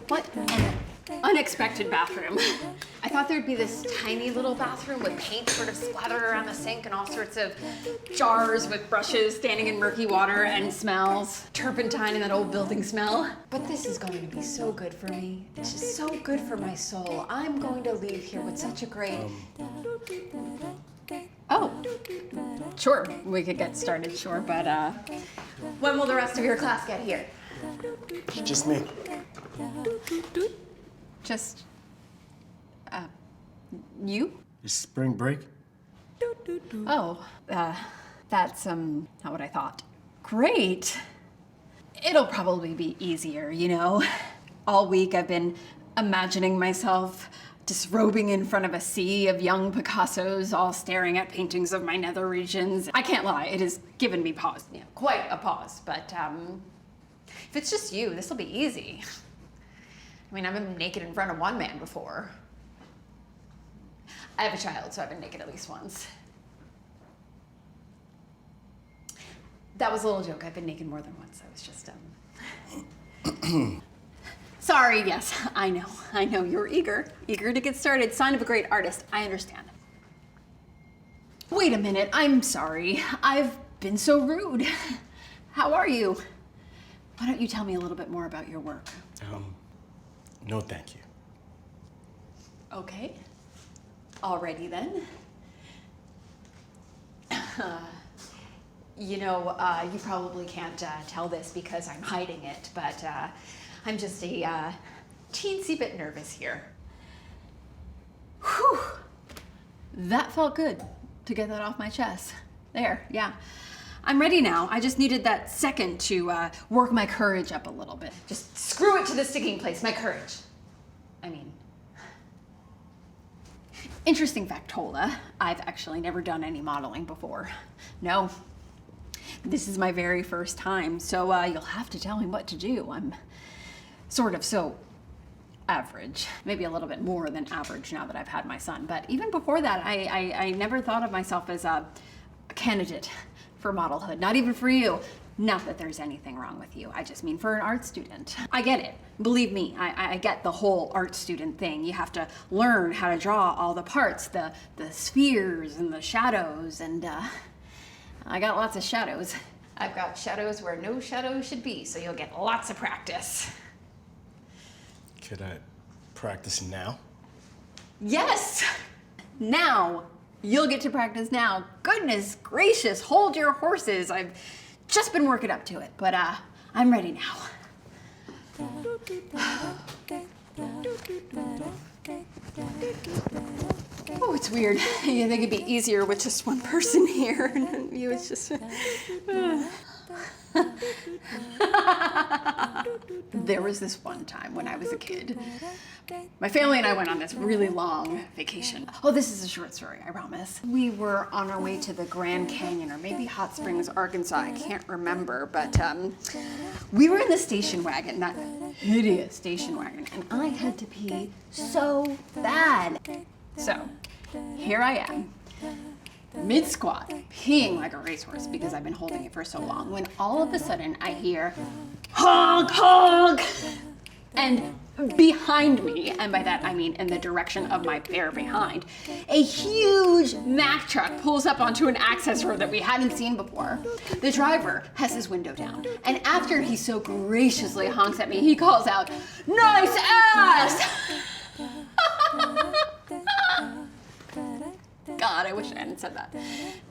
What an unexpected bathroom. I thought there'd be this tiny little bathroom with paint sort of splattered around the sink and all sorts of jars with brushes standing in murky water and smells. Turpentine and that old building smell. But this is going to be so good for me. It's just so good for my soul. I'm going to leave here with such a great... Oh, sure, we could get started, sure, but when will the rest of your class get here? Just me. Just, you? Is spring break? Oh, that's, not what I thought. Great. It'll probably be easier, you know? All week I've been imagining myself disrobing in front of a sea of young Picassos, all staring at paintings of my nether regions. I can't lie, it has given me pause, yeah, quite a pause, but, if it's just you, this'll be easy. I mean, I've been naked in front of one man before. I have a child, so I've been naked at least once. That was a little joke. I've been naked more than once. I was just, Sorry, yes, I know. You're eager to get started. Sign of a great artist. I understand. Wait a minute, I'm sorry. I've been so rude. How are you? Why don't you tell me a little bit more about your work? No thank you. Okay. Alrighty then. You know, you probably can't tell this because I'm hiding it, but I'm just a teensy bit nervous here. Whew. That felt good to get that off my chest. There, yeah. I'm ready now. I just needed that second to work my courage up a little bit. Just screw it to the sticking place, my courage. I mean, interesting factola. I've actually never done any modeling before. No, this is my very first time, so you'll have to tell me what to do. I'm sort of so average, maybe a little bit more than average now that I've had my son. But even before that, I never thought of myself as a candidate for modelhood, not even for you. Not that there's anything wrong with you. I just mean for an art student. I get it. Believe me, I get the whole art student thing. You have to learn how to draw all the parts, the spheres and the shadows, and I got lots of shadows. I've got shadows where no shadows should be, so you'll get lots of practice. Could I practice now? Yes! Now! You'll get to practice now. Goodness gracious, hold your horses. I've just been working up to it, but I'm ready now. Oh, it's weird. You think it'd be easier with just one person here, and you, it's just... There was this one time when I was a kid. My family and I went on this really long vacation. Oh, this is a short story, I promise. We were on our way to the Grand Canyon, or maybe Hot Springs, Arkansas, I can't remember, but we were in the station wagon, that hideous station wagon, and I had to pee so bad. So, here I am, mid-squat, peeing like a racehorse because I've been holding it for so long, when all of a sudden I hear, honk, honk! And behind me, and by that I mean in the direction of my bare behind, a huge Mack truck pulls up onto an access road that we hadn't seen before. The driver has his window down, and after he so graciously honks at me, he calls out, "Nice ass!" God, I wish I hadn't said that.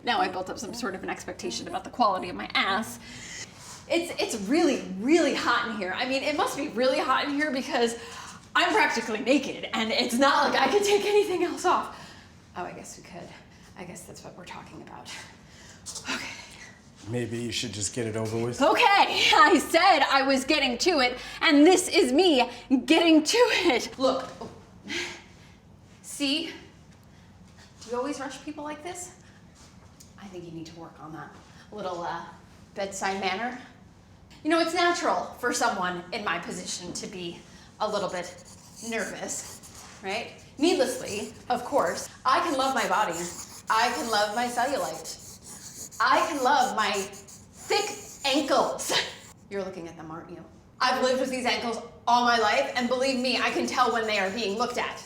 Now I built up some sort of an expectation about the quality of my ass. It's really, really hot in here. I mean, it must be really hot in here because I'm practically naked and it's not like I could take anything else off. Oh, I guess we could. I guess that's what we're talking about. Okay, Maybe you should just get it over with. Okay, I said I was getting to it, and this is me getting to it. Look, see? Do you always rush people like this? I think you need to work on that little bedside manner. You know, it's natural for someone in my position to be a little bit nervous, right? Needlessly, of course, I can love my body. I can love my cellulite. I can love my thick ankles. You're looking at them, aren't you? I've lived with these ankles all my life, and believe me, I can tell when they are being looked at.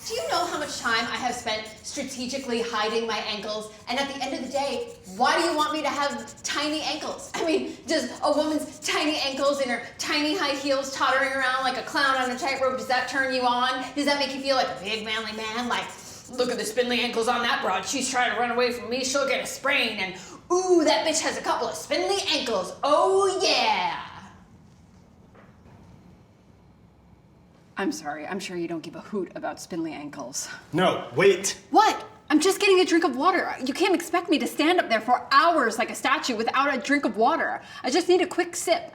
Do you know how much time I have spent strategically hiding my ankles? And at the end of the day, why do you want me to have tiny ankles? I mean, does a woman's tiny ankles and her tiny high heels tottering around like a clown on a tightrope, does that turn you on? Does that make you feel like a big manly man? Like, look at the spindly ankles on that broad. She's trying to run away from me. She'll get a sprain. And ooh, that bitch has a couple of spindly ankles. Oh yeah. I'm sorry, I'm sure you don't give a hoot about spindly ankles. No, wait. What? I'm just getting a drink of water. You can't expect me to stand up there for hours like a statue without a drink of water. I just need a quick sip.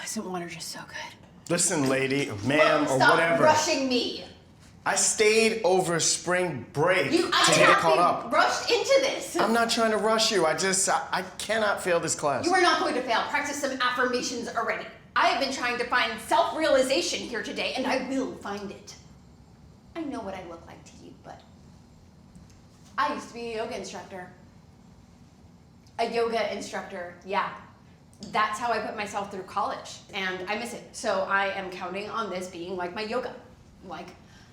Isn't water just so good? Listen, lady, or ma'am, or Stop whatever. rushing me. I stayed over spring break to I get can't caught be up. rushed into this. I'm not trying to rush you. I cannot fail this class. You are not going to fail. Practice some affirmations already. I have been trying to find self-realization here today, and I will find it. I know what I look like to you, but I used to be a yoga instructor. A yoga instructor, yeah. That's how I put myself through college, and I miss it. So I am counting on this being like my yoga, like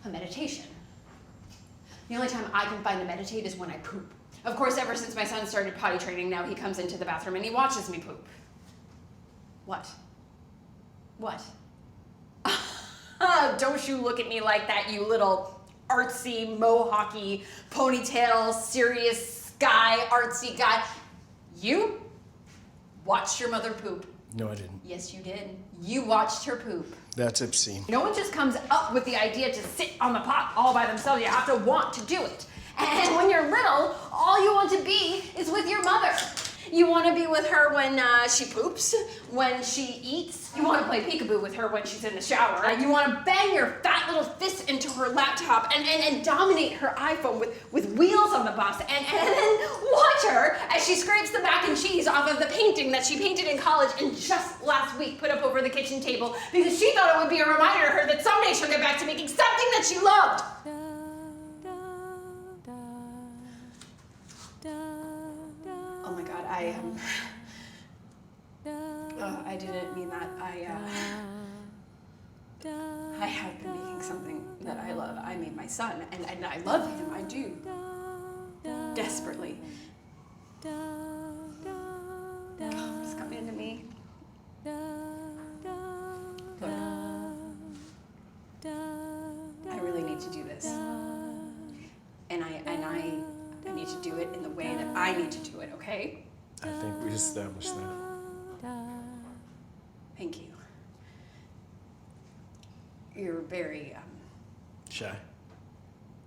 a meditation. The only time I can find to meditate is when I poop. Of course, ever since my son started potty training, now he comes into the bathroom and he watches me poop. What? What? Don't you look at me like that, you little artsy, mohawky, ponytail, serious guy, artsy guy. You watched your mother poop. No, I didn't. Yes, you did. You watched her poop. That's obscene. No one just comes up with the idea to sit on the pot all by themselves. You have to want to do it. And when you're little, all you want to be is with your mother. You want to be with her when she poops, when she eats. You want to play peekaboo with her when she's in the shower. You want to bang your fat little fist into her laptop and dominate her iPhone with wheels on the bus and then watch her as she scrapes the mac and cheese off of the painting that she painted in college and just last week put up over the kitchen table because she thought it would be a reminder to her that someday she'll get back to making something that she loved. Oh my God, I didn't mean that. I have been making something that I love. I made my son, and I love him. I do. Desperately. Come, just come into me. Look. I really need to do this. And I need to do it in the way that I need to do it, okay? I think we established that. Thank you. You're very, Shy?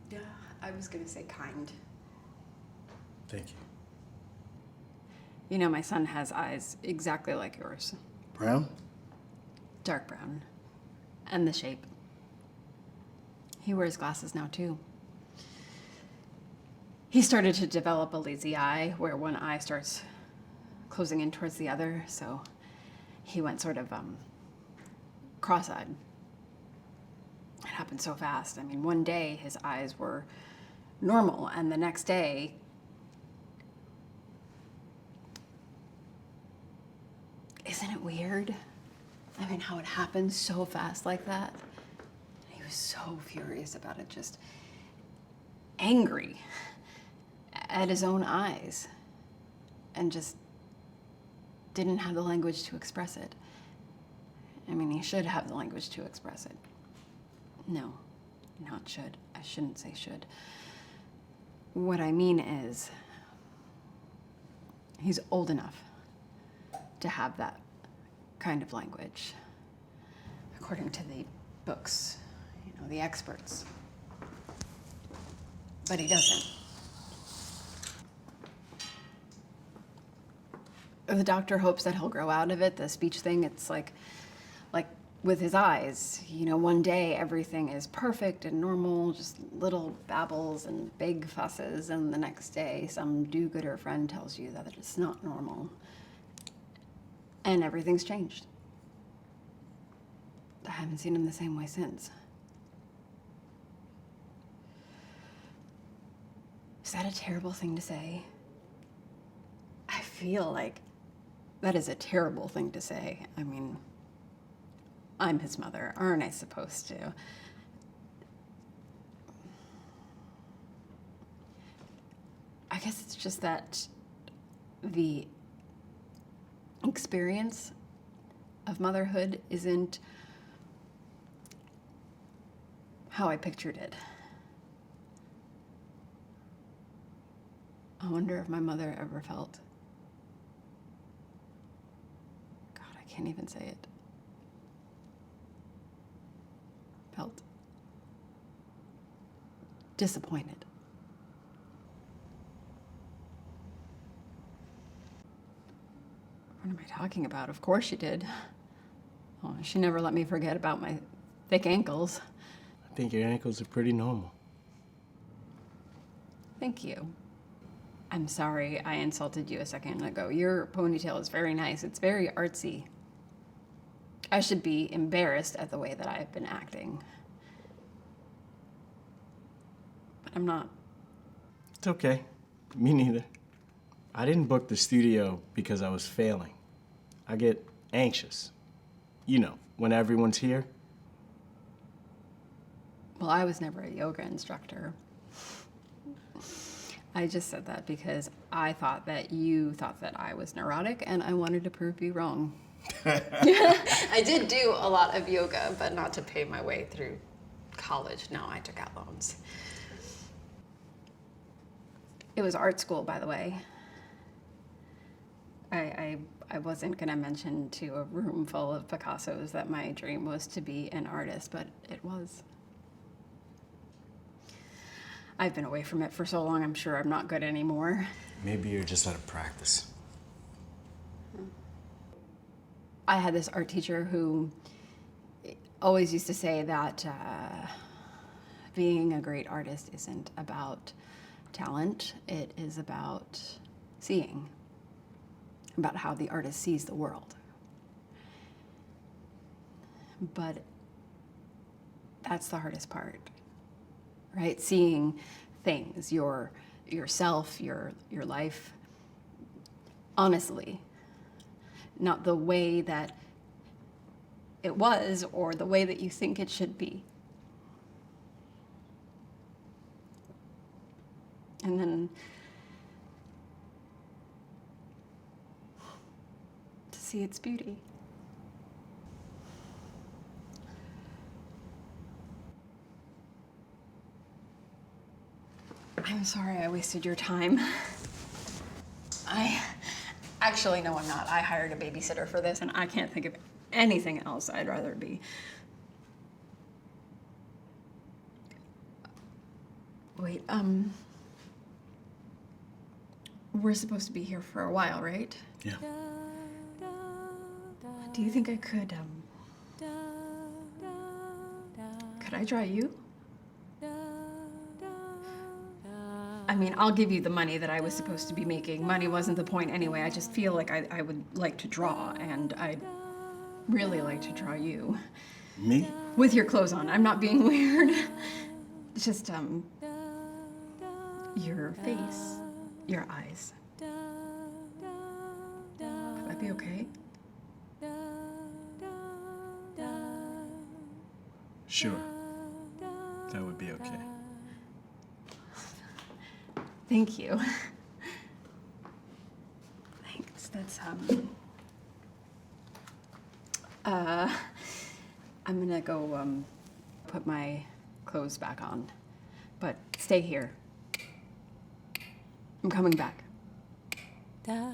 yeah, I was gonna say kind. Thank you. You know, my son has eyes exactly like yours. Brown? Dark brown. And the shape. He wears glasses now, too. He started to develop a lazy eye, where one eye starts closing in towards the other, so he went sort of cross-eyed. It happened so fast. I mean, one day his eyes were normal, and the next day, isn't it weird? I mean, how it happened so fast like that. He was so furious about it, just angry at his own eyes. and just didn't have the language to express it. I mean, he should have the language to express it. No, not should. I shouldn't say should. What I mean is, he's old enough to have that kind of language, according to the books, the experts. But he doesn't. The doctor hopes that he'll grow out of it. The speech thing, it's like with his eyes. One day everything is perfect and normal, just little babbles and big fusses, and the next day some do-gooder friend tells you that it's not normal. And everything's changed. I haven't seen him the same way since. Is that a terrible thing to say? I feel like that is a terrible thing to say. I mean, I'm his mother. Aren't I supposed to? I guess it's just that the experience of motherhood isn't how I pictured it. I wonder if my mother ever felt. God, I can't even say it. Felt disappointed. What am I talking about? Of course she did. Oh, she never let me forget about my thick ankles. I think your ankles are pretty normal. Thank you. I'm sorry I insulted you a second ago. Your ponytail is very nice. It's very artsy. I should be embarrassed at the way that I've been acting. But I'm not. It's okay. Me neither. I didn't book the studio because I was failing. I get anxious. When everyone's here. Well, I was never a yoga instructor. I just said that because I thought that you thought that I was neurotic, and I wanted to prove you wrong. I did do a lot of yoga, but not to pay my way through college. No, I took out loans. It was art school, by the way. I wasn't going to mention to a room full of Picassos that my dream was to be an artist, but it was. I've been away from it for so long, I'm sure I'm not good anymore. Maybe you're just out of practice. I had this art teacher who always used to say that being a great artist isn't about talent, it is about seeing, about how the artist sees the world. But that's the hardest part, right? Seeing things, yourself, your life, honestly, not the way that it was or the way that you think it should be. And then to see its beauty. I'm sorry I wasted your time. Actually, no, I'm not. I hired a babysitter for this, and I can't think of anything else I'd rather be. Wait, we're supposed to be here for a while, right? Yeah. Do you think I could I draw you? I mean, I'll give you the money that I was supposed to be making. Money wasn't the point anyway. I just feel like I would like to draw, and I'd really like to draw you. Me? With your clothes on. I'm not being weird. It's just, your face, your eyes. Would that be okay? Sure. That would be okay. Thank you. That's I'm gonna go put my clothes back on, but stay here. I'm coming back. Da